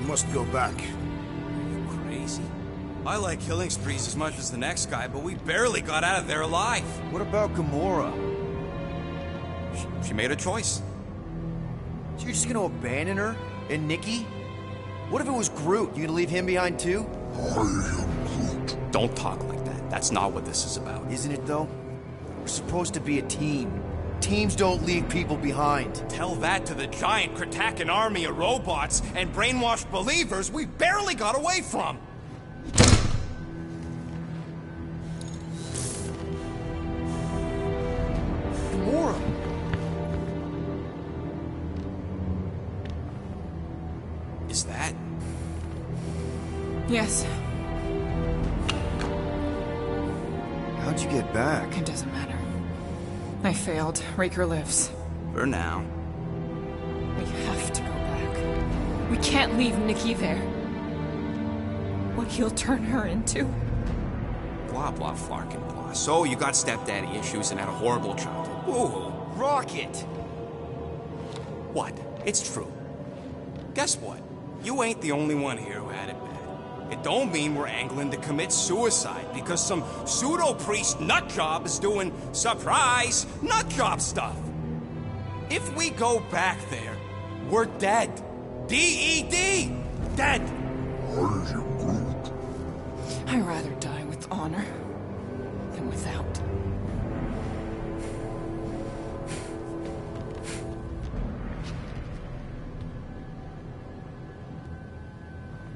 must go back. Are you crazy? I like killing sprees as much as the next guy, but we barely got out of there alive. What about Gamora? She made a choice. So you're just gonna abandon her? And Nikki? What if it was Groot? You gonna leave him behind too? I am Groot. Don't talk like that. That's not what this is about. Isn't it though? We're supposed to be a team. Teams don't leave people behind. Tell that to the giant Kratakan army of robots and brainwashed believers we barely got away from. Gamora! Is that? Yes, How'd you get back? it doesn't matter. I failed. Raker lives. For now. We have to go back. We can't leave Nikki there. What he'll turn her into. Blah, blah, flarkin' blah. So you got stepdaddy issues and had a horrible childhood. Ooh. Rocket! What? It's true. Guess what? You ain't the only one here who had it bad. It don't mean we're angling to commit suicide because some pseudo-priest nutjob is doing surprise nutjob stuff. If we go back there, we're dead. D-E-D! Dead! I am Groot. I'd rather die with honor than without.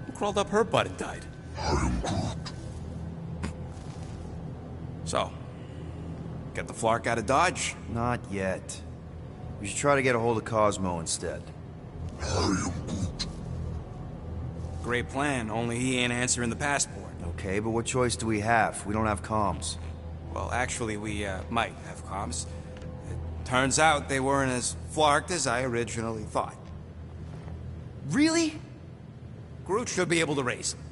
Who crawled up her butt and died? I am Groot. So, get the Flark out of Dodge? Not yet. We should try to get a hold of Cosmo instead. I am Groot. Great plan, only he ain't answering the passport. Okay, but what choice do we have? We don't have comms. Well, actually, we might have comms. It turns out they weren't as flarked as I originally thought. Really? Groot should be able to raise them.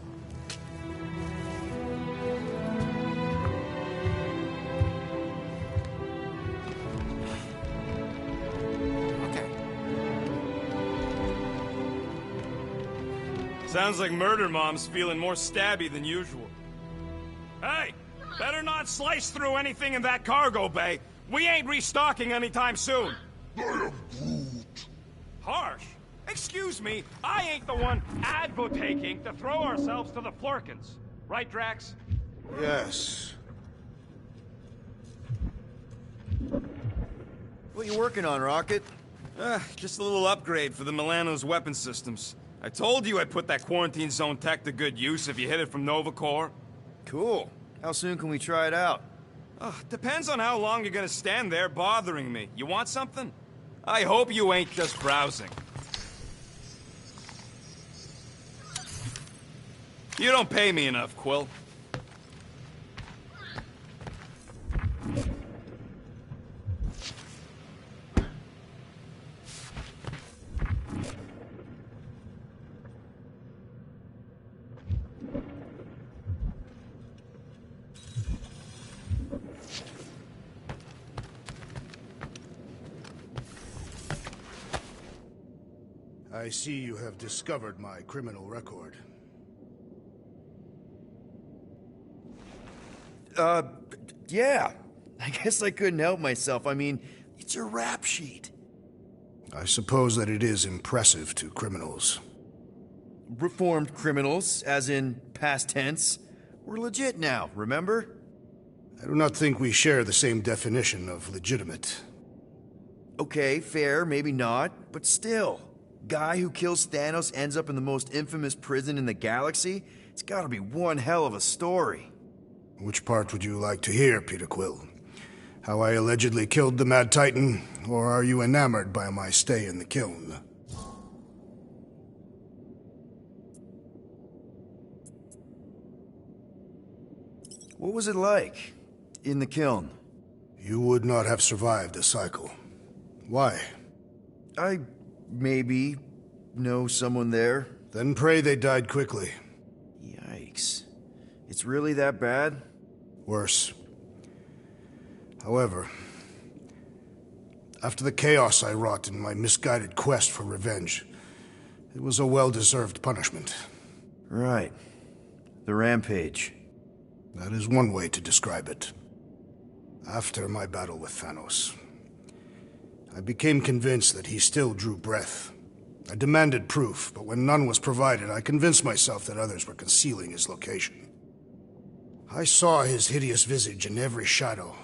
Okay. Sounds like Murder Mom's feeling more stabby than usual. Hey, better not slice through anything in that cargo bay. We ain't restocking anytime soon. I am Groot. Harsh. Excuse me, I ain't the one advocating to throw ourselves to the Florkins. Right, Drax? Yes. What you working on, Rocket? Just a little upgrade for the Milano's weapon systems. I told you I'd put that quarantine zone tech to good use if you hit it from Nova Corps. Cool. How soon can we try it out? Depends on how long you're gonna stand there bothering me. You want something? I hope you ain't just browsing. You don't pay me enough, Quill. I see you have discovered my criminal record. Yeah. I guess I couldn't help myself. I mean, it's a rap sheet. I suppose that it is impressive to criminals. Reformed criminals, as in past tense. We're legit now, remember? I do not think we share the same definition of legitimate. Okay, fair, maybe not, but still. Guy who kills Thanos ends up in the most infamous prison in the galaxy? It's gotta be one hell of a story. Which part would you like to hear, Peter Quill? How I allegedly killed the Mad Titan, or are you enamored by my stay in the kiln? What was it like in the kiln? You would not have survived a cycle. Why? I maybe know someone there. Then pray they died quickly. Yikes. It's really that bad? Worse. However, after the chaos I wrought in my misguided quest for revenge, It was a well-deserved punishment. Right. The rampage. That is one way to describe it. After my battle with Thanos, I became convinced that he still drew breath. I demanded proof, but when none was provided, I convinced myself that others were concealing his location. I saw his hideous visage in every shadow,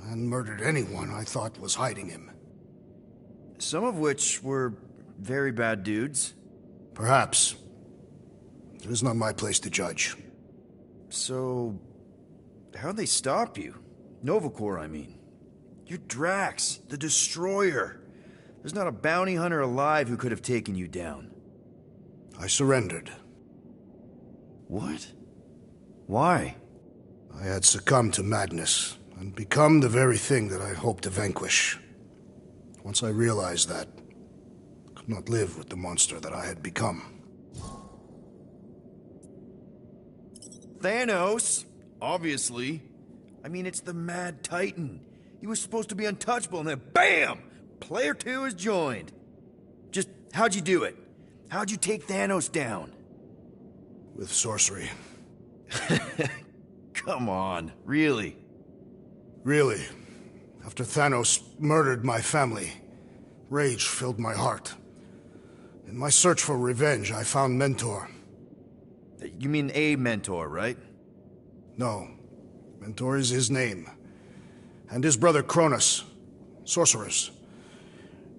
and murdered anyone I thought was hiding him. Some of which were very bad dudes. Perhaps. It is not my place to judge. So, how'd they stop you? Nova Corps, I mean. You're Drax, the Destroyer. There's not a bounty hunter alive who could have taken you down. I surrendered. What? Why? I had succumbed to madness, and become the very thing that I hoped to vanquish. Once I realized that, I could not live with the monster that I had become. Thanos? Obviously. I mean, it's the Mad Titan. He was supposed to be untouchable, and then BAM! Player 2 is joined. Just, how'd you do it? How'd you take Thanos down? With sorcery. Come on, really? Really. After Thanos murdered my family, rage filled my heart. In my search for revenge, I found Mentor. You mean a mentor, right? No. Mentor is his name. And his brother Cronus. Sorcerers.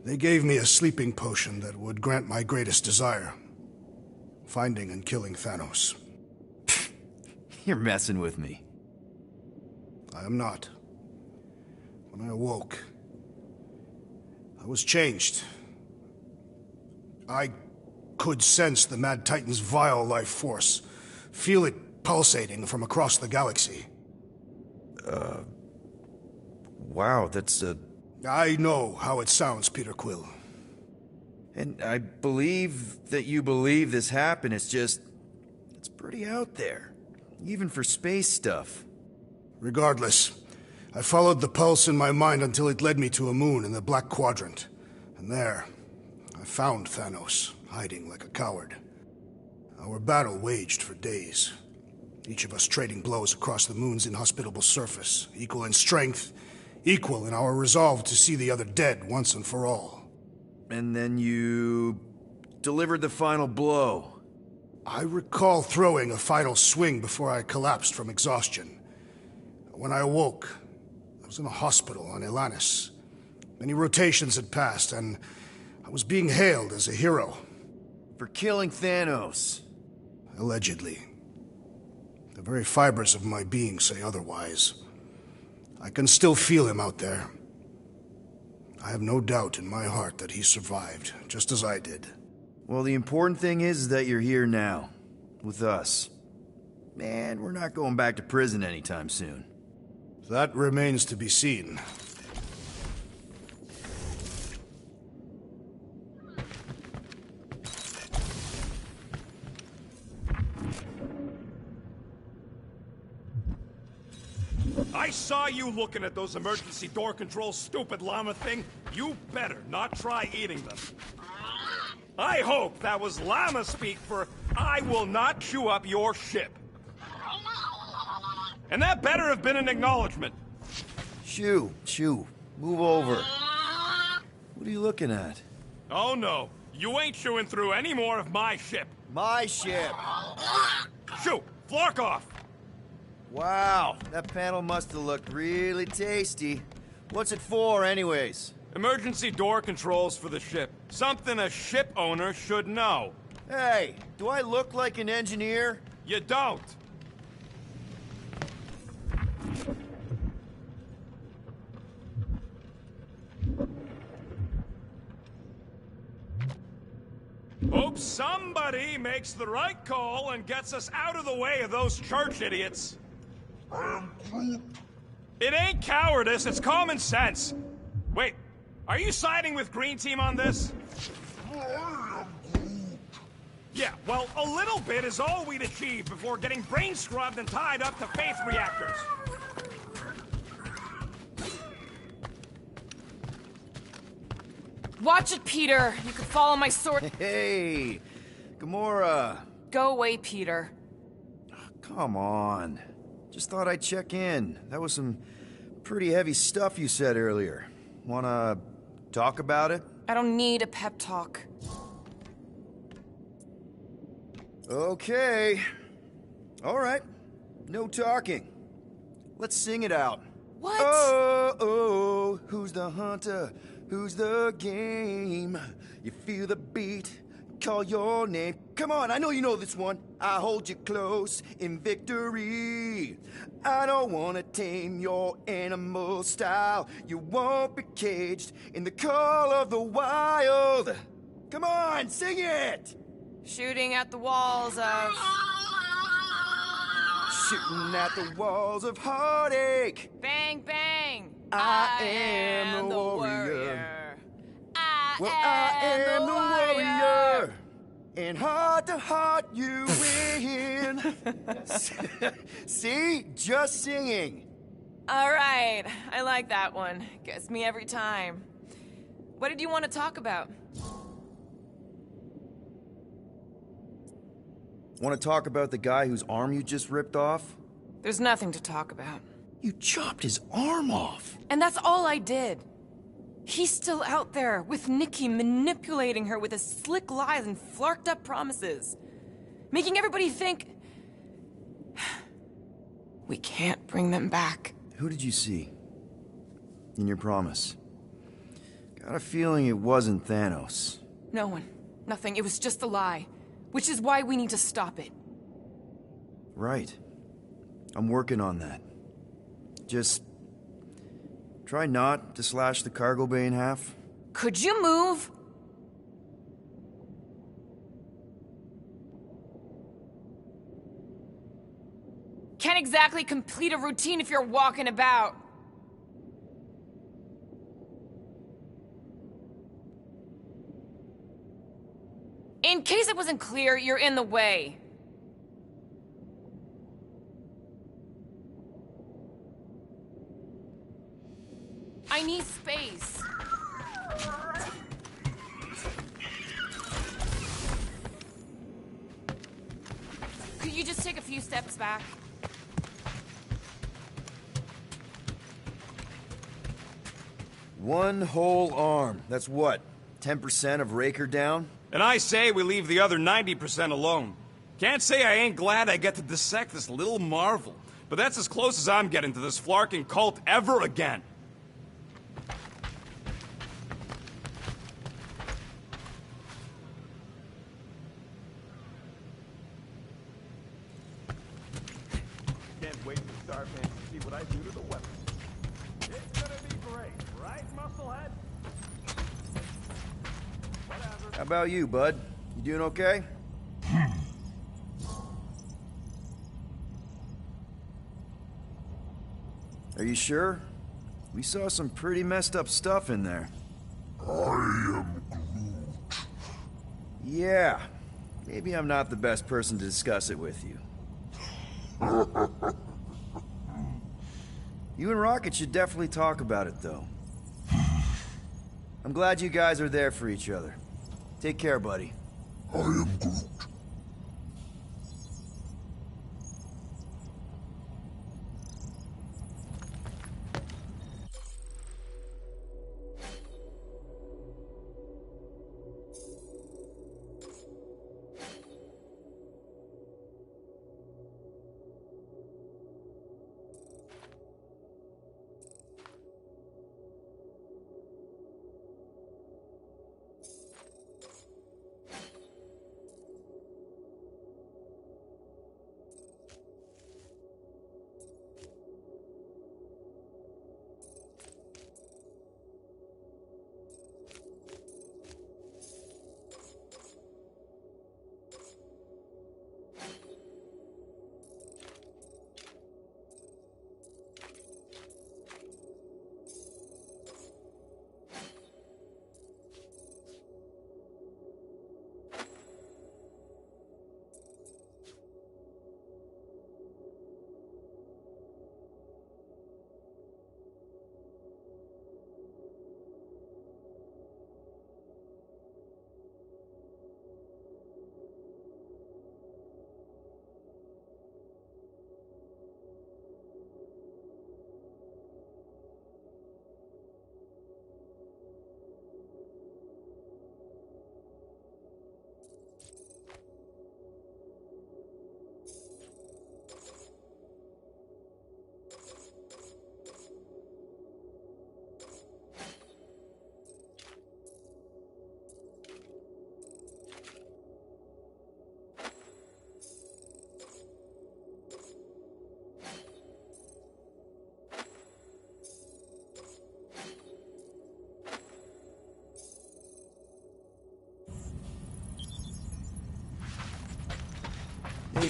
They gave me a sleeping potion that would grant my greatest desire. Finding and killing Thanos. You're messing with me. I am not. When I awoke, I was changed. I could sense the Mad Titan's vile life force, feel it pulsating from across the galaxy. Wow, that's I know how it sounds, Peter Quill. And I believe that you believe this happened. It's just, it's pretty out there. Even for space stuff. Regardless, I followed the pulse in my mind until it led me to a moon in the Black Quadrant. And there, I found Thanos, hiding like a coward. Our battle waged for days. Each of us trading blows across the moon's inhospitable surface, equal in strength, equal in our resolve to see the other dead once and for all. And then you delivered the final blow. I recall throwing a final swing before I collapsed from exhaustion. When I awoke, I was in a hospital on Elanis. Many rotations had passed, and I was being hailed as a hero. For killing Thanos. Allegedly. The very fibers of my being say otherwise. I can still feel him out there. I have no doubt in my heart that he survived, just as I did. Well, the important thing is that you're here now, with us. Man, we're not going back to prison anytime soon. That remains to be seen. I saw you looking at those emergency door controls, stupid llama thing. You better not try eating them. I hope that was llama speak for I will not chew up your ship. And that better have been an acknowledgement. Shoo, move over. What are you looking at? Oh no, you ain't chewing through any more of my ship. My ship! Shoo, Flark off! Wow, that panel must have looked really tasty. What's it for, anyways? Emergency door controls for the ship. Something a ship owner should know. Hey, do I look like an engineer? You don't. Hope somebody makes the right call and gets us out of the way of those church idiots. It ain't cowardice, it's common sense. Wait, are you siding with Green Team on this? Yeah, well, a little bit is all we'd achieve before getting brain scrubbed and tied up to faith reactors. Watch it, Peter. You can follow my sword. Hey, Gamora! Go away, Peter. Come on. Just thought I'd check in. That was some pretty heavy stuff you said earlier. Wanna talk about it? I don't need a pep talk. Okay. All right. No talking. Let's sing it out. What? Oh, oh, who's the hunter? Who's the game? You feel the beat, call your name. Come on, I know you know this one. I hold you close in victory. I don't want to tame your animal style. You won't be caged in the call of the wild. Come on, sing it! Shooting at the walls of... Shooting at the walls of heartache. Bang, bang! I am the warrior. I am the warrior. And heart to heart, you win. See? Just singing. All right, I like that one. Gets me every time. What did you want to talk about? Want to talk about the guy whose arm you just ripped off? There's nothing to talk about. You chopped his arm off. And that's all I did. He's still out there, with Nikki manipulating her with his slick lies and flarked up promises. Making everybody think... we can't bring them back. Who did you see? In your promise? Got a feeling it wasn't Thanos. No one. Nothing. It was just a lie. Which is why we need to stop it. Right. I'm working on that. Just... try not to slash the cargo bay in half. Could you move? Can't exactly complete a routine if you're walking about. In case it wasn't clear, you're in the way. I need space. Could you just take a few steps back? One whole arm. That's what? 10% of Raker down? And I say we leave the other 90% alone. Can't say I ain't glad I get to dissect this little marvel, but that's as close as I'm getting to this flarking cult ever again. Can't wait for Starman to see what I do to the weapon. It's gonna be great, right, Musclehead? Whatever. How about you, bud? You doing okay? Are you sure? We saw some pretty messed up stuff in there. I am Groot. Yeah. Maybe I'm not the best person to discuss it with you. You and Rocket should definitely talk about it, though. I'm glad you guys are there for each other. Take care, buddy. I am Groot.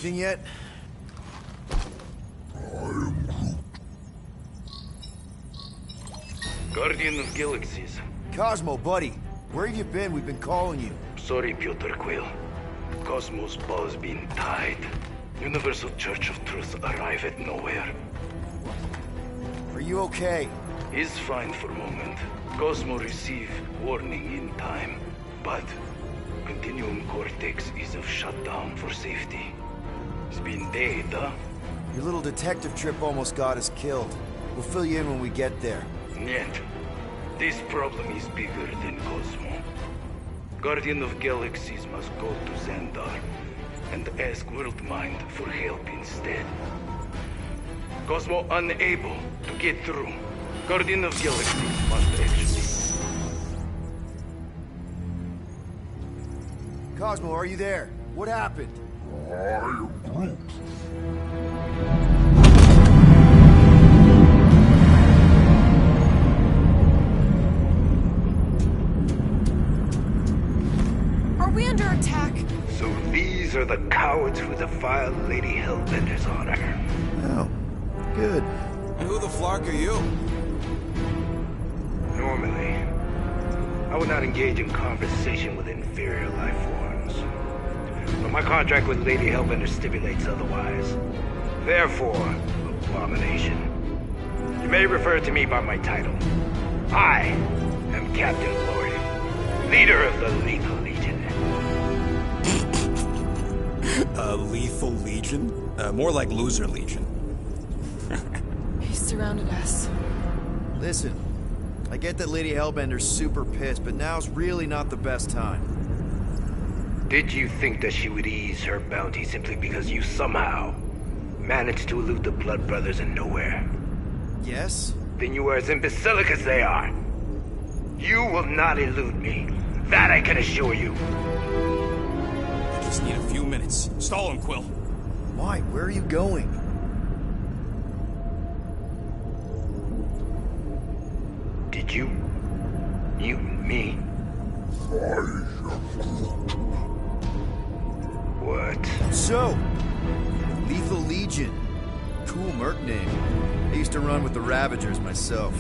Anything yet? Guardian of Galaxies. Cosmo, buddy. Where have you been? We've been calling you. Sorry, Piotr Quill. Cosmos ball's been tied. Universal Church of Truth arrive at nowhere. Are you okay? Is fine for moment. Cosmo receive warning in time, but Continuum Cortex is of shutdown for safety. It's been dead, huh? Your little detective trip almost got us killed. We'll fill you in when we get there. Нет. This problem is bigger than Cosmo. Guardian of Galaxies must go to Xandar and ask World Mind for help instead. Cosmo unable to get through. Guardian of Galaxies must exit. Cosmo, are you there? What happened? I am Groot. Are we under attack? So these are the cowards who defile Lady Hellbender's honor. Oh, good. And who the flark are you? Normally, I would not engage in conversation with inferior life forms. But my contract with Lady Hellbender stipulates otherwise. Therefore, abomination. You may refer to me by my title. I am Captain Glory, leader of the Lethal Legion. Lethal Legion? More like Loser Legion. He surrounded us. Listen, I get that Lady Hellbender's super pissed, but now's really not the best time. Did you think that she would ease her bounty simply because you somehow managed to elude the Blood Brothers in nowhere? Yes? Then you are as imbecilic as they are. You will not elude me. That I can assure you. I just need a few minutes. Stall him, Quill. Why? Where are you going? Did you mute me? What? So, Lethal Legion. Cool merc name. I used to run with the Ravagers myself.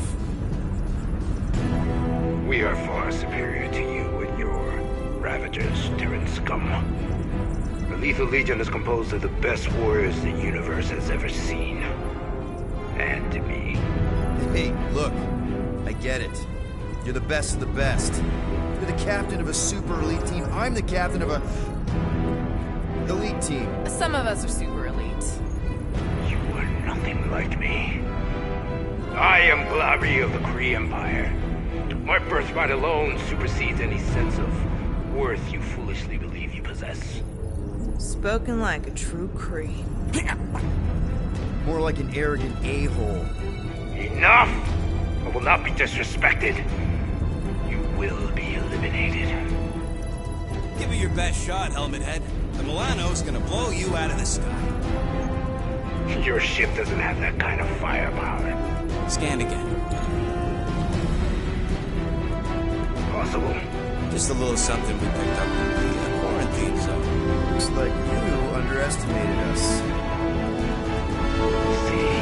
We are far superior to you and your Ravagers, Terran scum. The Lethal Legion is composed of the best warriors the universe has ever seen. And me. Hey, look. I get it. You're the best of the best. You're the captain of a super elite team. I'm the captain of a... elite team. Some of us are super elite. You are nothing like me. I am Glari of the Kree Empire. My birthright alone supersedes any sense of worth you foolishly believe you possess. Spoken like a true Kree. More like an arrogant a-hole. Enough! I will not be disrespected. You will be eliminated. Give it your best shot, Helmet Head. The Milano's gonna blow you out of the sky. Your ship doesn't have that kind of firepower. Scan again. Possible? Just a little something we picked up in the quarantine zone. Looks like you underestimated us. See.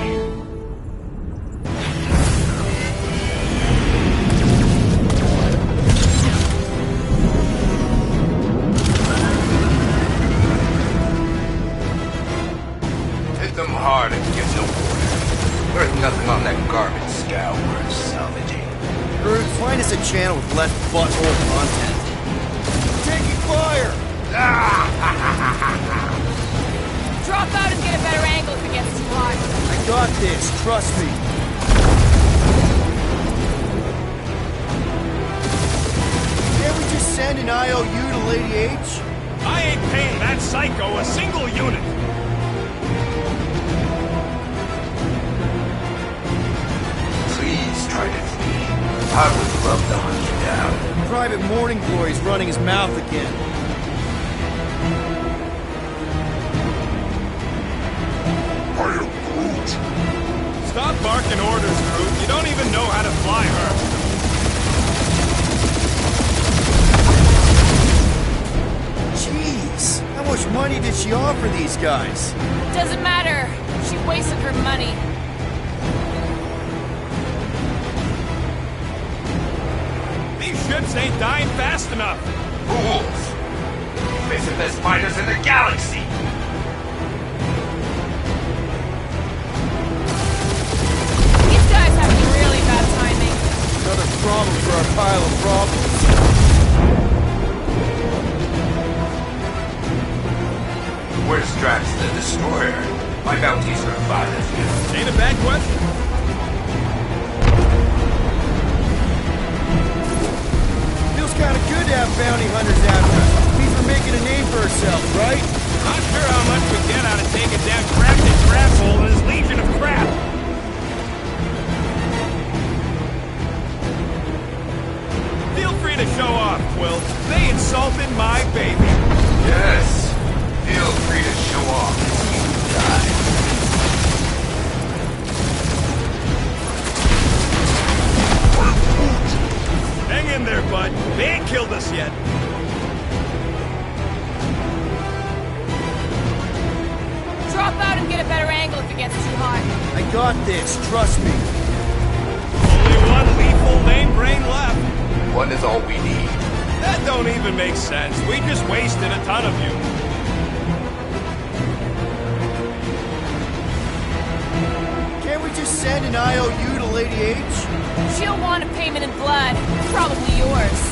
Hit them hard and get no water. There's nothing on that garbage scow worth salvaging. Groot, find us a channel with less butthole content. Taking fire! Drop out and get a better angle if it gets too hot. I got this, trust me. Can't we just send an IOU to Lady H? I ain't paying that psycho a single unit. Please try to flee. I would love to hunt you down. Private Morning Glory's running his mouth again. I am Groot. Stop barking orders, Groot. You don't even know how to fly her. Jeez, how much money did did she offer these guys? Doesn't matter. She wasted her money. These ships ain't dying fast enough. Fools! Face the best fighters in the galaxy! These guys have really bad timing. Another problem for our pile of problems. Where's Drax the Destroyer? My bounties are about as Ain't a bad question. Feels kind of good to have bounty hunters after us. Means we're making a name for ourselves, right? Not sure how much we get out of taking down Crafted Crapple and his legion of crap. Feel free to show off, Quill. They insulted my baby. Yes! Feel free to show off as you die. Hang in there, bud. They ain't killed us yet. Drop out and get a better angle if it gets too hot. I got this, trust me. Only one lethal main brain left. One is all we need. That don't even make sense. We just wasted a ton of you. Can't we just send an IOU to Lady H? She'll want a payment in blood. Probably yours.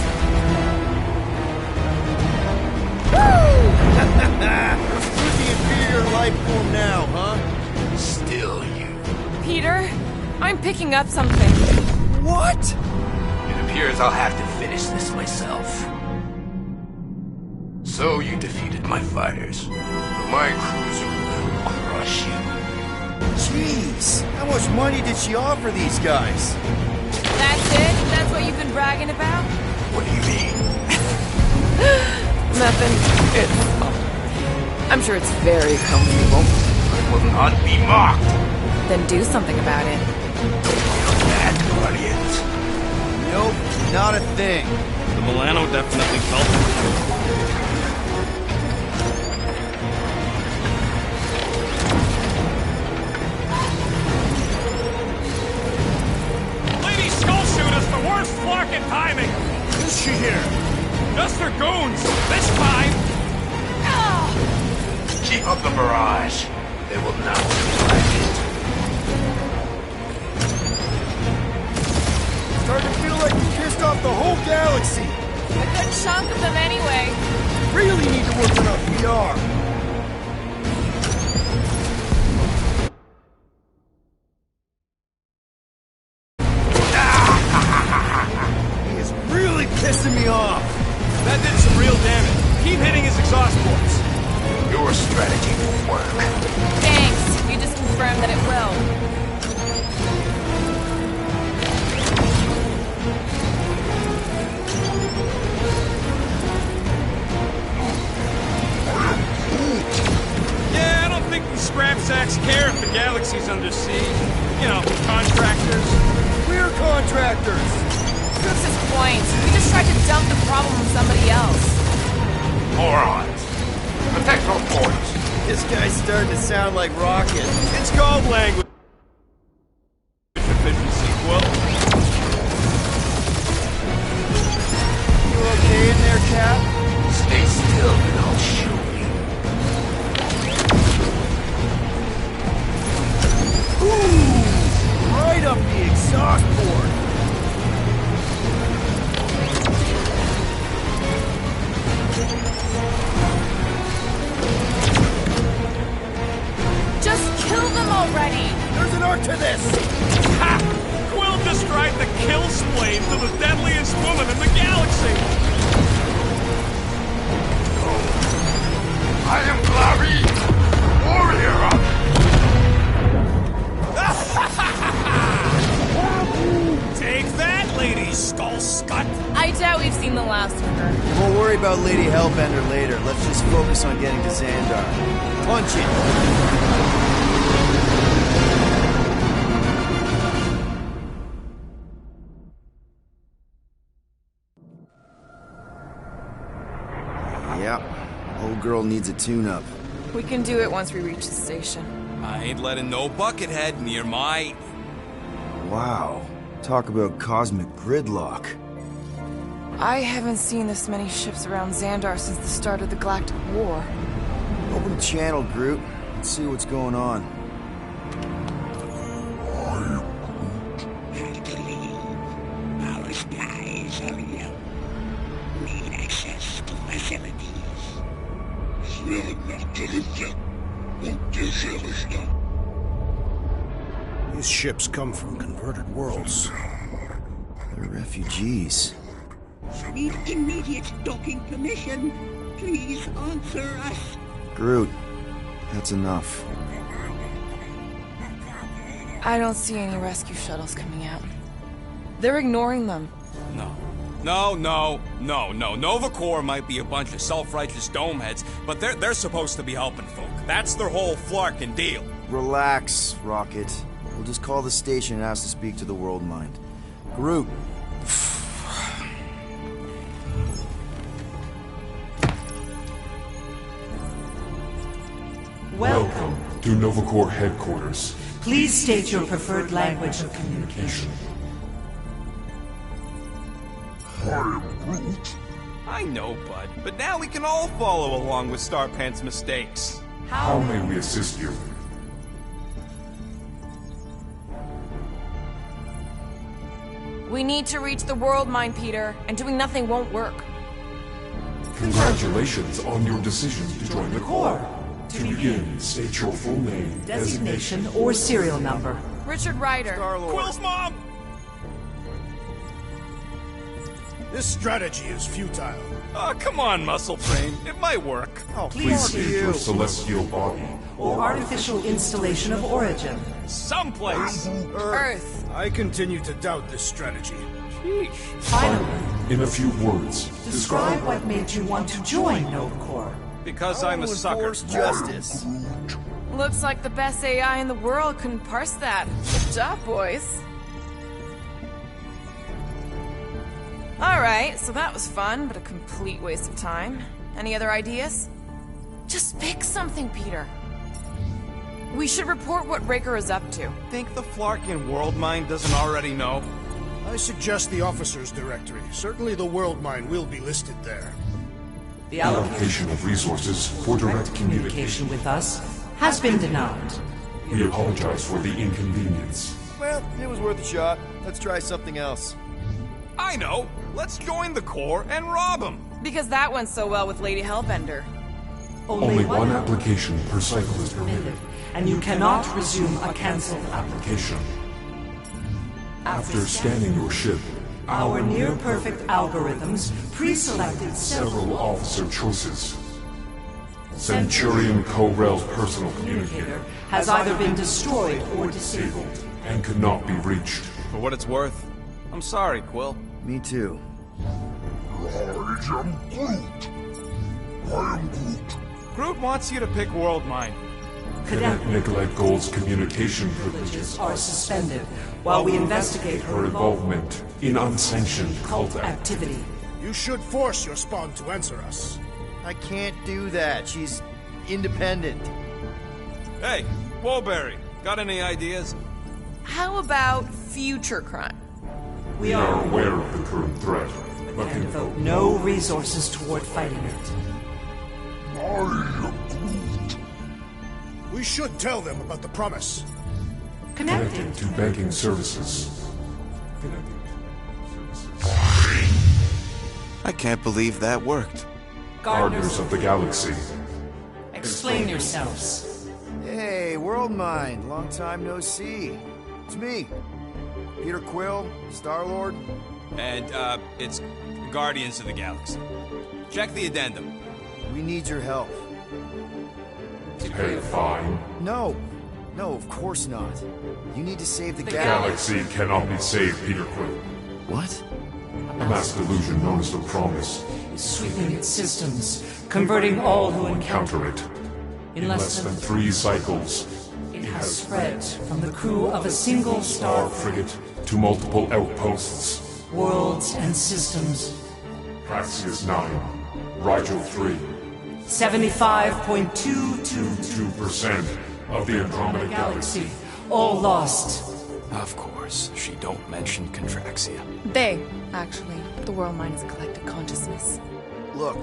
Who's the inferior life form now, huh? Still you. Peter, I'm picking up something. What? It appears I'll have to finish this myself. So you defeated my fighters, but my cruiser will crush you. Jeez, how much money did she offer these guys? That's it? That's what you've been bragging about? What do you mean? Nothing. I'm sure it's very comfortable. I will not be mocked. Then do something about it. That Guardians. Nope, not a thing. The Milano definitely felt it. Lady Skullshooter's the worst flarkin' timing. Is she here? Just her goons. This time. Keep up the barrage. They will not survive it. Starting to feel like we pissed off the whole galaxy. A good chunk of them anyway. Really need to work on our PR. He is really pissing me off. That did some real damage. Keep hitting his exhaust ports. Your strategy will work. Thanks. You just confirmed that it will. Yeah, I don't think these scrap sacks care if the galaxy's under siege. You know, contractors. We're contractors. Proves his point. We just tried to dump the problem on somebody else. Morons. Protect our ports. This guy's starting to sound like Rocket. It's called language efficiency, Quill. You okay in there, Cap? Stay still and I'll show you. Ooh! Right up the exhaust port. Just kill them already! There's an art to this. Ha! Quill just tried to kill Splade to the deadliest woman in the galaxy! I am Glavi, warrior. Take that, Lady Skull Scut! I doubt we've seen the last of her. We'll worry about Lady Hellbender later. Let's just focus on getting to Xandar. Punch it. Yep. Old girl needs a tune-up. We can do it once we reach the station. I ain't letting no buckethead near my... Wow. Talk about cosmic gridlock. I haven't seen this many ships around Xandar since the start of the Galactic War. Open the channel, Groot. Let's see what's going on. Our skies are yellow. Need access to facilities. These ships come from converted worlds. They're refugees. Need immediate docking permission. Please answer us. Groot, that's enough. I don't see any rescue shuttles coming out. They're ignoring them. No. Nova Corps might be a bunch of self-righteous domeheads, but they're supposed to be helping folk. That's their whole flarkin' deal. Relax, Rocket. We'll just call the station and ask to speak to the World Mind. Groot. Welcome to Nova Corps headquarters. Please state your preferred language of communication. I am Groot. I know, bud, but now we can all follow along with Starpant's mistakes. How may we assist you? We need to reach the World Mind, Peter, and doing nothing won't work. Congratulations on your decision to join the Corps. To begin, state your full name, designation, or serial number. Richard Ryder. Quill's mom! This strategy is futile. Oh, come on, Muscle Brain. It might work. Please state your celestial body or artificial installation of origin. Someplace. Earth. I continue to doubt this strategy. Sheesh. Finally, in a few words, describe what made you want to join Nova Corps. Because I'm a sucker. Enforce justice. Looks like the best AI in the world couldn't parse that. Good job, boys. Alright, so that was fun, but a complete waste of time. Any other ideas? Just pick something, Peter. We should report what Raker is up to. Think the Flarkin World Mind doesn't already know? I suggest the officers' directory. Certainly the World Mind will be listed there. The allocation of resources for direct communication with us has been denied. We apologize for the inconvenience. Well, it was worth a shot. Let's try something else. I know. Let's join the Corps and rob them. Because that went so well with Lady Hellbender. Only one application per cycle is permitted, and you cannot resume a cancelled application. After scanning your ship, our near-perfect algorithms pre-selected several officer choices. Centurion Co-Rel's personal communicator has either been destroyed or disabled, and could not be reached. For what it's worth, I'm sorry, Quill. Me too. I am Groot. I am Groot. Groot wants you to pick World Mind. Cadet Nicolette Gold's communication privileges are suspended while we investigate her involvement in unsanctioned cult activity. You should force your spawn to answer us. I can't do that. She's independent. Hey, Woolberry, got any ideas? How about future crime? We are aware of the current threat, but can devote no resources toward fighting it. I am Groot. We should tell them about the promise. Connecting to banking services. I can't believe that worked. Gardeners of the Galaxy. Explain yourselves. Hey, World Mind. Long time no see. It's me. Peter Quill, Star-Lord. And, it's Guardians of the Galaxy. Check the addendum. We need your help. Pay a fine. No. No, of course not. You need to save the Galaxy cannot be saved, Peter Quill. What? A mass delusion known as the Promise is sweeping its systems, converting all who encounter it. In less than 3 cycles, it has spread from the crew of a single star frigate to multiple outposts, worlds and systems. Praxius 9, Rigel 3, 75.222% of the Andromeda Galaxy, all lost. Of course, she don't mention Contraxia. They, actually. The world mind is a collective consciousness. Look,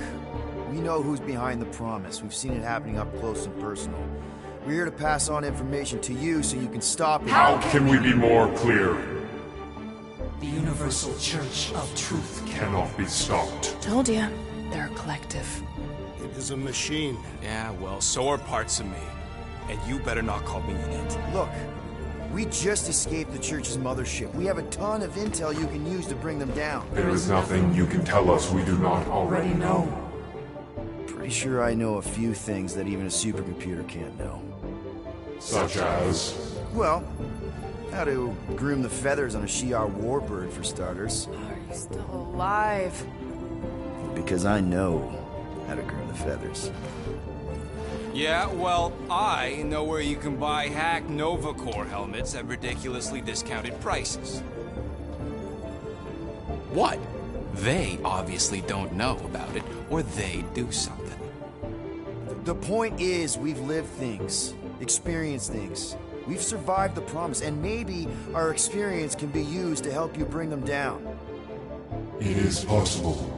we know who's behind the promise. We've seen it happening up close and personal. We're here to pass on information to you so you can stop it. How can we be more clear? The Universal Church of Truth Cannot be stopped. Told ya. They're a collective. It is a machine. Yeah, well, so are parts of me. And you better not call me in it. Look, we just escaped the Church's mothership. We have a ton of intel you can use to bring them down. There is nothing you can tell us we do not already know. Pretty sure I know a few things that even a supercomputer can't know. Such as? Well, how to groom the feathers on a Shi'ar warbird, for starters. Are you still alive? Because I know how to groom the feathers. Yeah, well, I know where you can buy hack Nova Core helmets at ridiculously discounted prices. What? They obviously don't know about it, or they do something. The point is, we've lived things, experienced things. We've survived the promise, and maybe our experience can be used to help you bring them down. It is possible.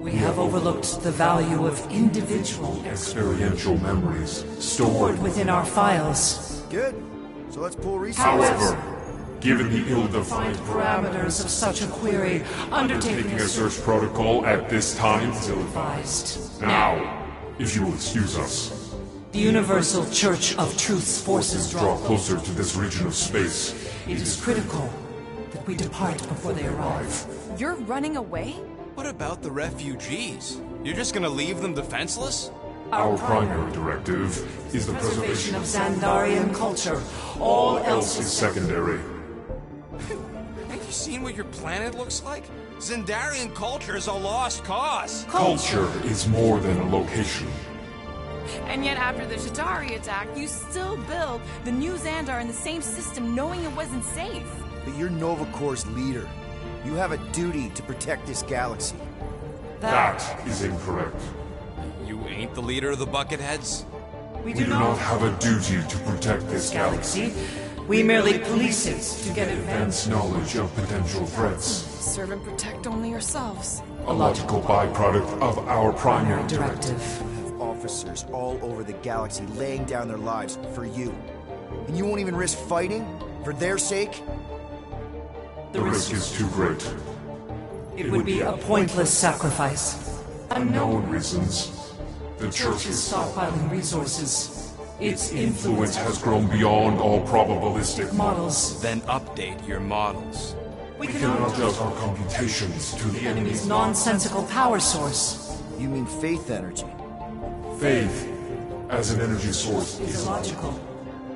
We have overlooked the value of individual Experiential memories stored within our files. Good. So let's pull resources. However, given the ill-defined Parameters of such a query, undertaking a search protocol at this time still advised. Now, if you will excuse us, The Universal Church of Truth's forces draw closer to this region of space. It is critical that we depart before they arrive. You're running away? What about the refugees? You're just gonna leave them defenseless? Our primary directive is the preservation of Xandarian culture. All else is secondary. Have you seen what your planet looks like? Xandarian culture is a lost cause. Culture is more than a location. And yet after the Shatari attack, you still build the new Xandar in the same system knowing it wasn't safe. But you're Nova Corps' leader. You have a duty to protect this galaxy. That is incorrect. You ain't the leader of the Bucketheads? We do not have a duty to protect this galaxy. We merely police it to get Advanced knowledge of potential threats. Serve and protect only yourselves. A logical byproduct of our primary directive. Officers all over the galaxy laying down their lives for you. And you won't even risk fighting? For their sake? The risk is too great. It would be a pointless sacrifice. Unknown reasons. The Church is stockpiling resources. Its influence has grown beyond all probabilistic models. Then update your models. We cannot adjust our computations to the enemy's nonsensical power source. You mean faith energy? Faith, as an energy source, is illogical.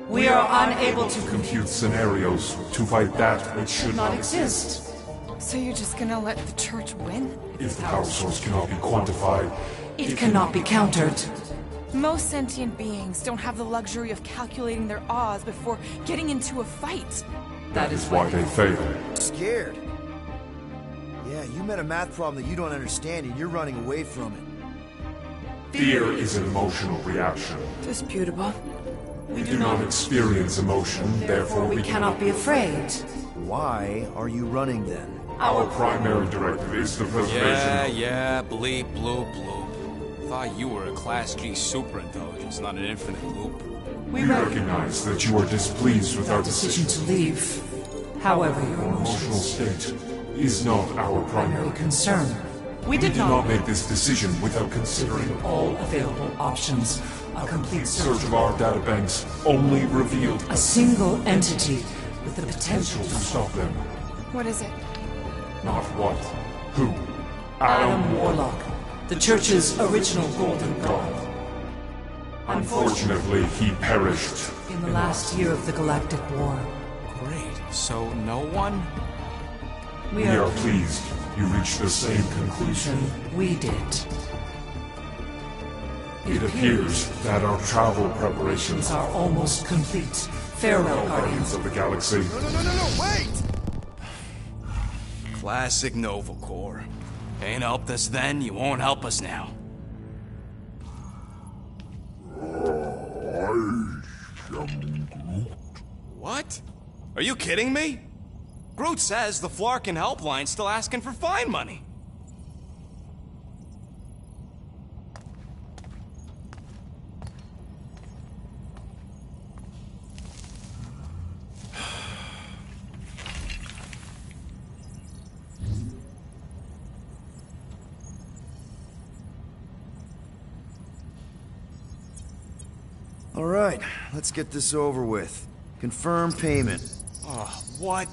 We are unable to compute scenarios to fight that which should not exist. So you're just gonna let the Church win? If the power source cannot be quantified, it cannot be countered. Most sentient beings don't have the luxury of calculating their odds before getting into a fight. That is why they fail. Scared? Yeah, you met a math problem that you don't understand and you're running away from it. Fear is an emotional reaction. Disputable. We do not experience emotion, therefore we cannot be afraid. Why are you running then? Our primary directive is the preservation. Yeah, bleep, bloop, bloop. Thought you were a Class G superintelligence, not an infinite loop. We recognize that you are displeased with our decision to leave. However, your emotional state is not our primary concern. We did not make this decision without considering all available options. A complete search of our databanks only revealed a single entity with the potential to stop them. What is it? Not what. Who? Adam Warlock, the Church's original Golden God. Unfortunately, he perished in the last year of the Galactic War. Great. So no one? We are pleased you reached the same conclusion we did. It appears that our travel preparations are almost complete. Farewell, Guardians of the Galaxy. No, wait! Classic Nova Corps. Ain't helped us then, you won't help us now. Are you kidding me? Groot says the Flarkin helpline's still asking for fine money. All right, let's get this over with. Confirm payment. Oh, what?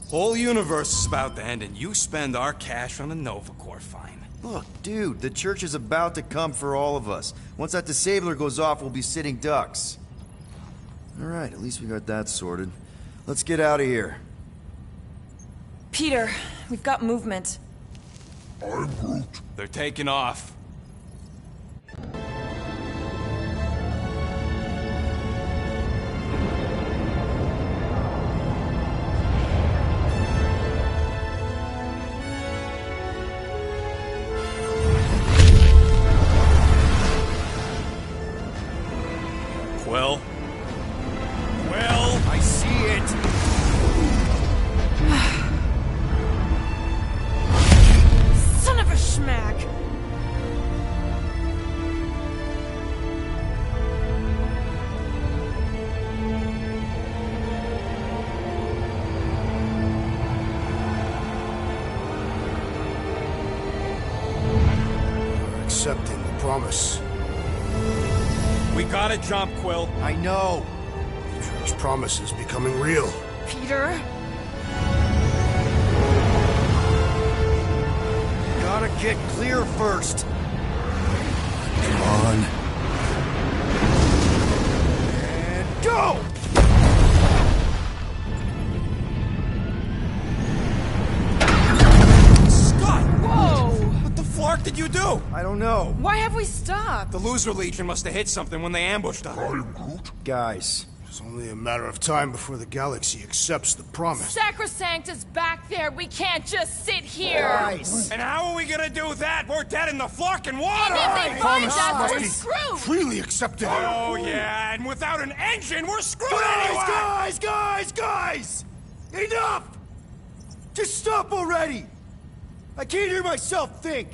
Whole universe is about to end and you spend our cash on a Nova Corps fine. Look, dude, the church is about to come for all of us. Once that disabler goes off, we'll be sitting ducks. All right, at least we got that sorted. Let's get out of here. Peter, we've got movement. I'm Groot. They're taking off. Well, I see it. Son of a schmack! You're accepting the promise. we gotta jump, Quill. I know. The church promise is becoming real. Peter? Gotta get clear first. Come on. And go! Scott! Whoa! What the flark did you do? I don't know. Why have we stopped? The Loser Legion must have hit something when they ambushed us. Guys. It's only a matter of time before the galaxy accepts the promise. Sacrosanct is back there. We can't just sit here. Guys. And how are we gonna do that? We're dead in the flarkin' water! And if they find Promise us, must we're be screwed. freely accepted. Oh, yeah, and without an engine, we're screwed anyway! Guys! Enough! Just stop already! I can't hear myself think!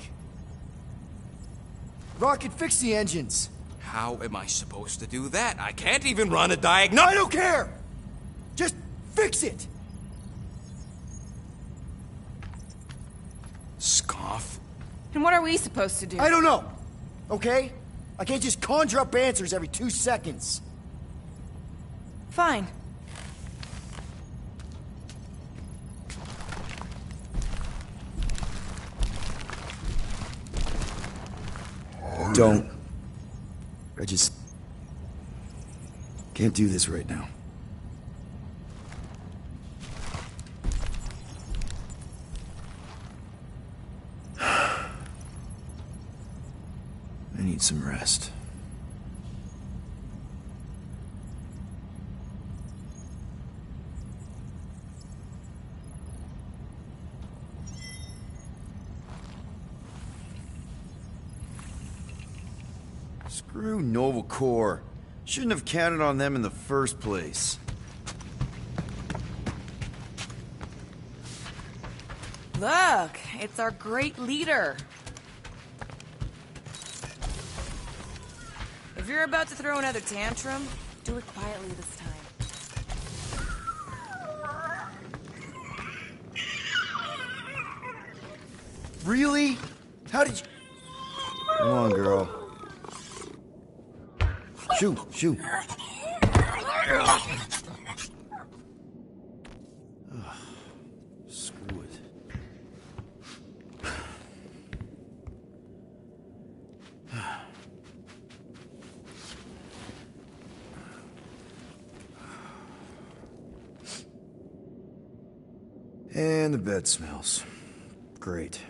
Rocket, fix the engines. How am I supposed to do that? I can't even run a diagnostic. I don't care! Just fix it! Scoff. And what are we supposed to do? I don't know, okay? I can't just conjure up answers every 2 seconds. Fine. Don't. I just can't do this right now. I need some rest. Screw Nova Corps. Shouldn't have counted on them in the first place. Look, it's our great leader. If you're about to throw another tantrum, do it quietly this time. Really? How did you... Come on, girl. Shoo. Ugh, screw it. And the bed smells. Great.